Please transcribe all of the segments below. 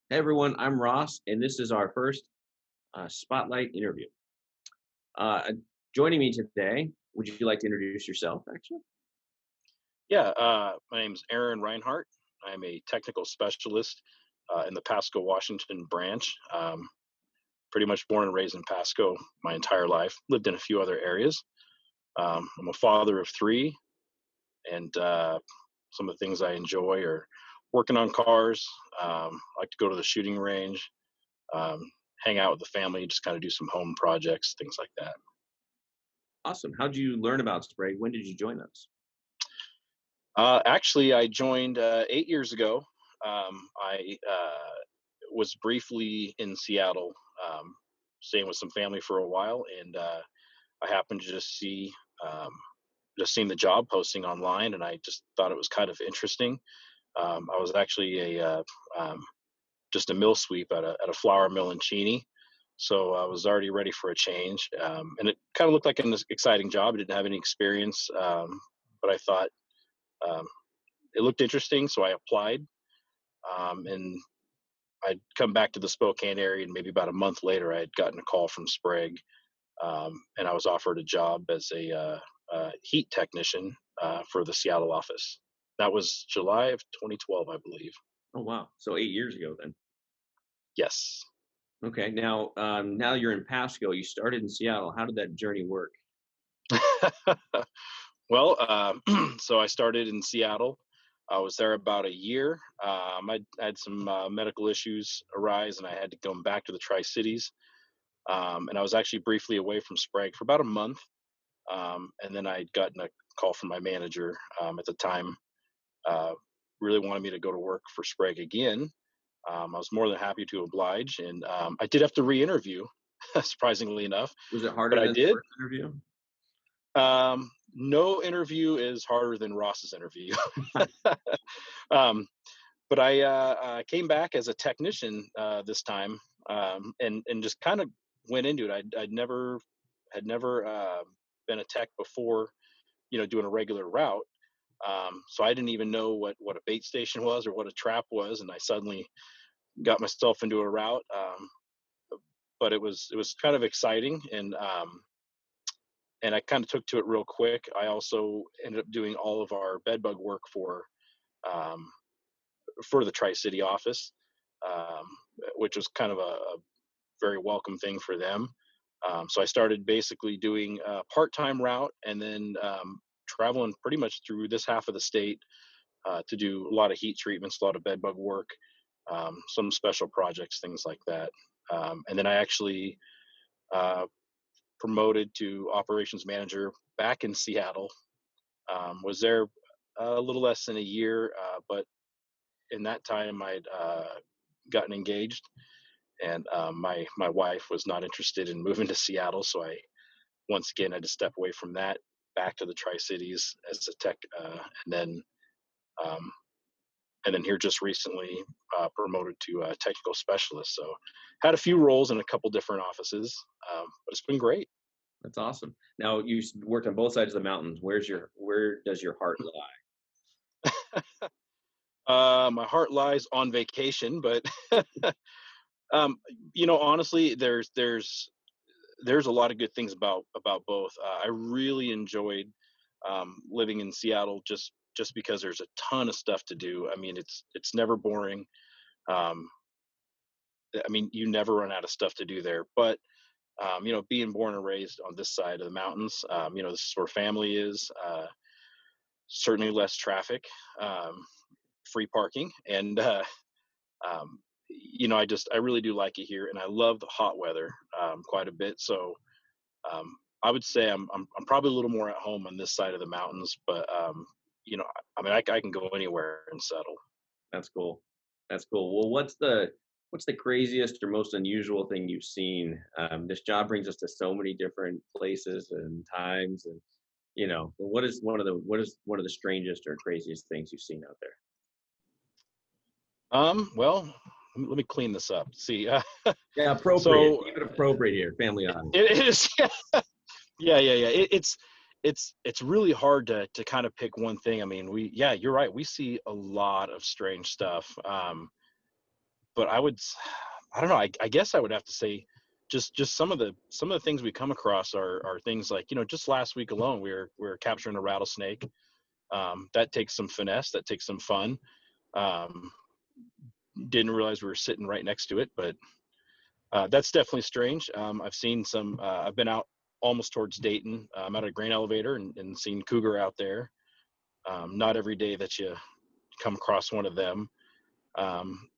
Hey everyone, I'm Ross, and this is our first spotlight interview. Uh, Joining me today, would you like to introduce yourself, actually? Yeah, my name's Ahren Reinhardt. I'm a technical specialist in the Pasco, Washington branch. Pretty much born and raised in Pasco my entire life. Lived in a few other areas. I'm a father of three, and some of the things I enjoy are working on cars. I like to go to the shooting range, um, hang out with the family, just kind of do some home projects, things like that. Awesome. How did you learn about Sprague? When did you join us? Actually, I joined 8 years ago. I was briefly in Seattle, um, staying with some family for a while, and I happened to um, just seen the job posting online, and I just thought it was kind of interesting. I was actually just a mill sweep at a flour mill in Cheney, so I was already ready for a change, and it kind of looked like an exciting job. I didn't have any experience, but I thought um, it looked interesting, so I applied. And I'd come back to the Spokane area, and maybe about a month later, I had gotten a call from Sprague, and I was offered a job as a heat technician for the Seattle office. That was July of 2012, I believe. Oh wow, so 8 years ago then. Yes. Okay, now you're in Pasco. You started in Seattle. How did that journey work? Well, so I started in Seattle. I was there about a year. I had some medical issues arise, and I had to come back to the Tri Cities. And I was actually briefly away from Sprague for about a month. And then I'd gotten a call from my manager at the time, uh, really wanted me to go to work for Sprague again. I was more than happy to oblige, and I did have to re-interview, surprisingly enough, Was it but harder I than the did. first interview? No interview is harder than Ross's interview. um, but I came back as a technician this time, and just kind of went into it. I'd never been a tech before, doing a regular route. So I didn't even know what a bait station was or what a trap was, and I suddenly got myself into a route. But it was kind of exciting, and I kind of took to it real quick. I also ended up doing all of our bed bug work um, for the Tri City office, um, which was kind of a very welcome thing for them. So I started basically doing a part-time route, and then traveling pretty much through this half of the state to do a lot of heat treatments, a lot of bed bug work, some special projects, things like that. And then I actually uh, promoted to operations manager back in Seattle. Was there a little less than a year, but in that time I'd gotten engaged, and my wife was not interested in moving to Seattle, so I once again had to step away from that back to the Tri Cities as a tech, um, and then here just recently promoted to a technical specialist. So had a few roles in a couple different offices, but it's been great. That's awesome. Now worked on both sides of the mountains. Where does your heart lie? My heart lies on vacation, but um, honestly, there's a lot of good things about both. I really enjoyed living in Seattle just because there's a ton of stuff to do. I mean, it's never boring. Um, I mean, you never run out of stuff to do there. But being born and raised on this side of the mountains, this is where family is. Certainly less traffic, um, free parking, and I really do like it here, and I love the hot weather quite a bit. So um, I would say I'm probably a little more at home on this side of the mountains, but I mean, I can go anywhere and settle. That's cool. That's cool. Well, what's the craziest or most unusual thing you've seen? This job brings us to so many different places and times, and what is one of the strangest or craziest things you've seen out there? Well, let me clean this up. See, Yeah, appropriate. so Keep it appropriate here. Family audience. it is, yeah. It's really hard to kind of pick one thing. I mean, yeah, you're right. We see a lot of strange stuff. but I don't know. I guess I would have to say just some of the things we come across are things like, just last week alone, we were capturing a rattlesnake. That takes some finesse, that takes some fun. Um, didn't realize we were sitting right next to it, but that's definitely strange. I've seen some. I've been out almost towards Dayton. I'm at a grain elevator and seen cougar out there. Not every day that you come across one of them. Um,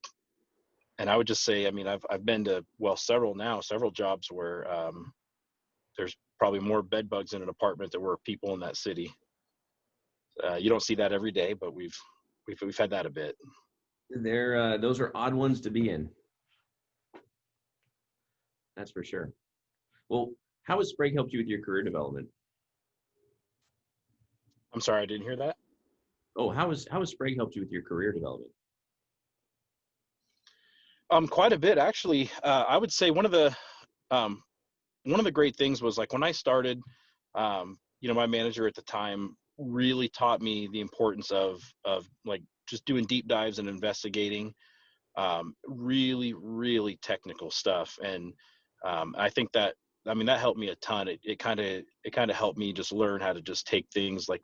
and I would just say, I mean, I've been to, well, several jobs where there's probably more bed bugs in an apartment than were people in that city. You don't see that every day, but we've had that a bit. Those are odd ones to be in. That's for sure. Well, how has Sprague helped you with your career development? I'm sorry, I didn't hear that. Oh, how has Sprague helped you with your career development? Quite a bit actually. I would say um, one of the great things was like when I started, my manager at the time really taught me the importance of like just doing deep dives and investigating really, really technical stuff. And I think that, I mean, that helped me a ton. It kind of helped me just learn how to just take things like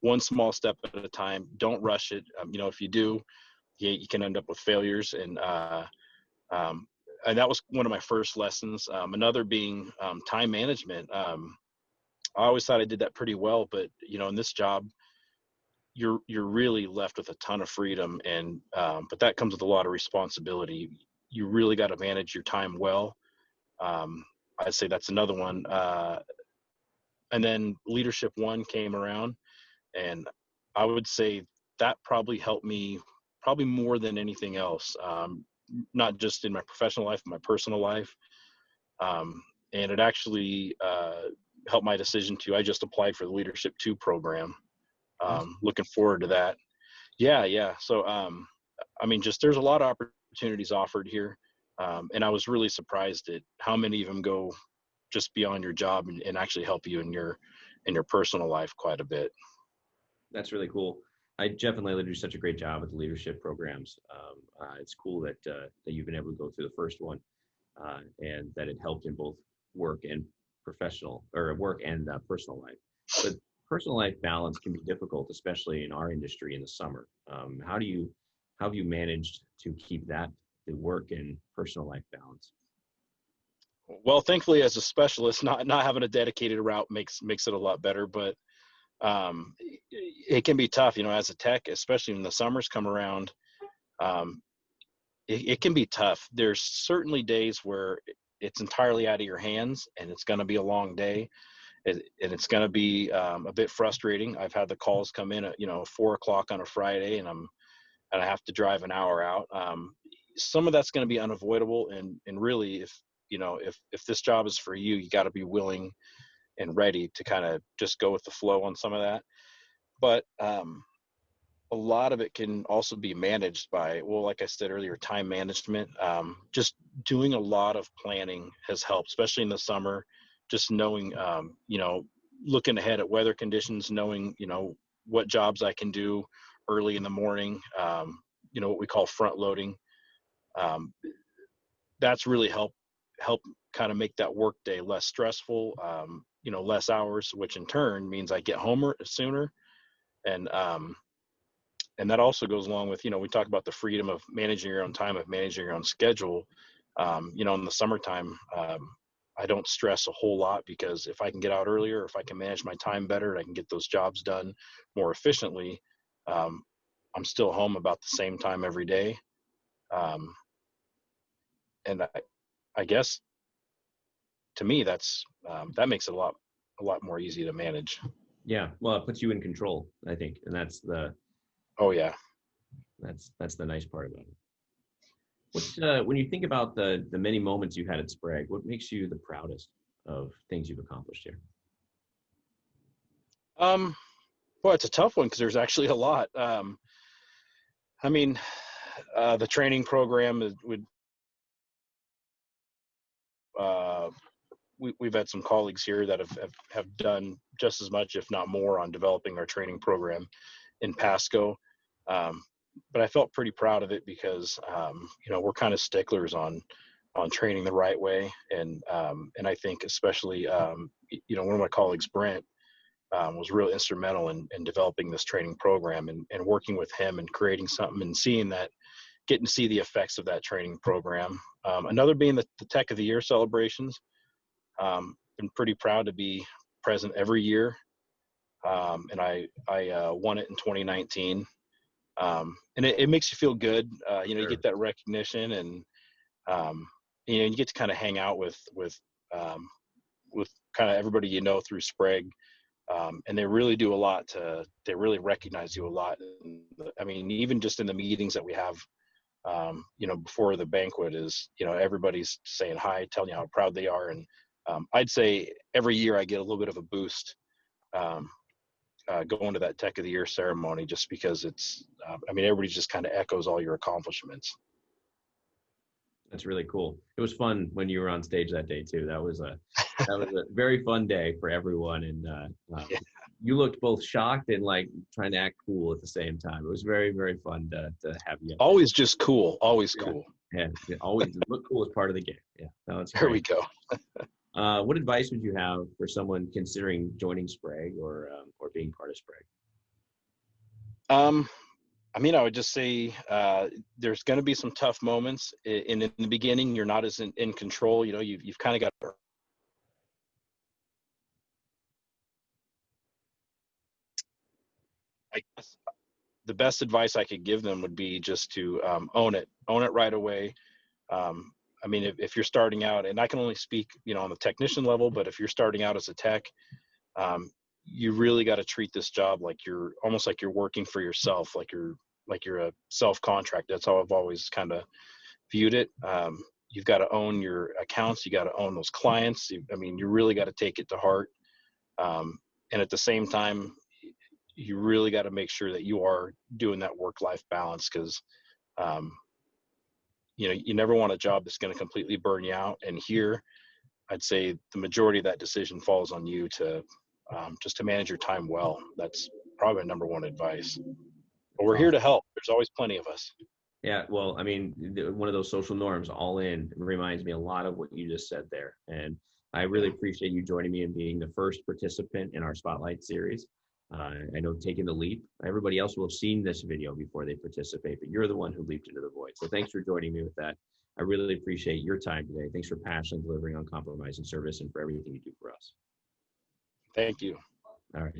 one small step at a time. Don't rush it. If you do, you can end up with failures. Um, and that was one of my first lessons. Another being time management. I always thought I did that pretty well, but in this job, you're really left with a ton of freedom, and but that comes with a lot of responsibility. You really got to manage your time well. Um, I'd say that's another one. And then leadership one came around, and I would say that probably helped me probably more than anything else. Not just in my professional life, but my personal life. Um, and it actually helped my decision to. I just applied for the Leadership 2 program. Awesome. Looking forward to that. Yeah, yeah. So, I mean, just there's a lot of opportunities offered here, and I was really surprised at how many of them go just beyond your job and actually help you in your personal life quite a bit. That's really cool. Jeff and Layla do such a great job with the leadership programs. It's cool that you've been able to go through the first one, and that it helped in both work and professional or work and personal life. But personal life balance can be difficult, especially in our industry in the summer. How have you managed to keep the work and personal life balance? Well, thankfully, as a specialist, not having a dedicated route makes it a lot better. But it can be tough, as a tech, especially when the summers come around. Um, it can be tough. There's certainly days where it's entirely out of your hands, and it's going to be a long day, and it's going to be a bit frustrating. I've had the calls come in at 4 o'clock on a Friday, and I have to drive an hour out. Some of that's going to be unavoidable, and really, if this job is for you, you got to be willing and ready to kind of just go with the flow on some of that. But a lot of it can also be managed by, well, like I said earlier, time management. Just doing a lot of planning has helped, especially in the summer. Just knowing, looking ahead at weather conditions, knowing, what jobs I can do early in the morning. What we call front loading. Um, that's really help kind of make that work day less stressful. Less hours, which in turn means I get home sooner, and that also goes along with, we talk about the freedom of managing your own time, of managing your own schedule. In the summertime, I don't stress a whole lot, because if I can get out earlier, if I can manage my time better, and I can get those jobs done more efficiently, um, I'm still home about the same time every day. Um, and I guess to me, that makes it a lot more easy to manage. Yeah, well, it puts you in control, I think, and Oh yeah. that's the nice part about it. What's when you think about the many moments you had at Sprague, what makes you the proudest of things you've accomplished here? Um, well, it's a tough one because there's actually a lot. I mean, the training program would. Uh, we've had some colleagues here that have done just as much, if not more, on developing our training program in Pasco. Um, but I felt pretty proud of it because we're kind of sticklers on training the right way, and I think especially one of my colleagues, Brent, was real instrumental in developing this training program, and working with him and creating something and getting to see the effects of that training program. Another being the Tech of the Year celebrations. Been pretty proud to be present every year, and I won it in 2019. And it makes you feel good. You Sure. get that recognition, and you get to kind of hang out um, with kind of everybody through Sprague. And they really do a lot they really recognize you a lot. I mean, even just in the meetings that we have, before the banquet is, everybody's saying hi, telling you how proud they are. And I'd say every year I get a little bit of a boost um, going to that Tech of the Year ceremony, just because everybody just kind of echoes all your accomplishments. That's really cool. It was fun when you were on stage that day too. That was a very fun day for everyone, and Yeah. you looked both shocked and like trying to act cool at the same time. It was very, very fun to have you up there. Always just cool, always Yeah, cool. yeah, always look cool as part of the game. Yeah, no, that's There we great. go. What advice would you have for someone considering joining Sprague or being part of Sprague? Um, I would just say there's going to be some tough moments in the beginning. You're not as in control. You've kind of got to. I guess the best advice I could give them would be just to own it right away. Um, if you're starting out, and I can only speak, on the technician level, but if you're starting out as a tech, um, you really got to treat this job like you're almost like you're working for yourself, like you're a self contract. That's how I've always kind of viewed it. You've got to own your accounts. You got to own those clients. You really got to take it to heart. And at the same time, you really got to make sure that you are doing that work-life balance, because um, you never want a job that's going to completely burn you out. And here, I'd say the majority of that decision falls on you to just to manage your time well. That's probably number one advice. But we're here to help. There's always plenty of us. Yeah, well, one of those social norms, all in, reminds me a lot of what you just said there. And I really Yeah. appreciate you joining me and being the first participant in our Spotlight series. I know taking the leap, everybody else will have seen this video before they participate, but you're the one who leaped into the void. So thanks for joining me with that. I really appreciate your time today. Thanks for passionately delivering uncompromising service and for everything you do for us. Thank you. All right.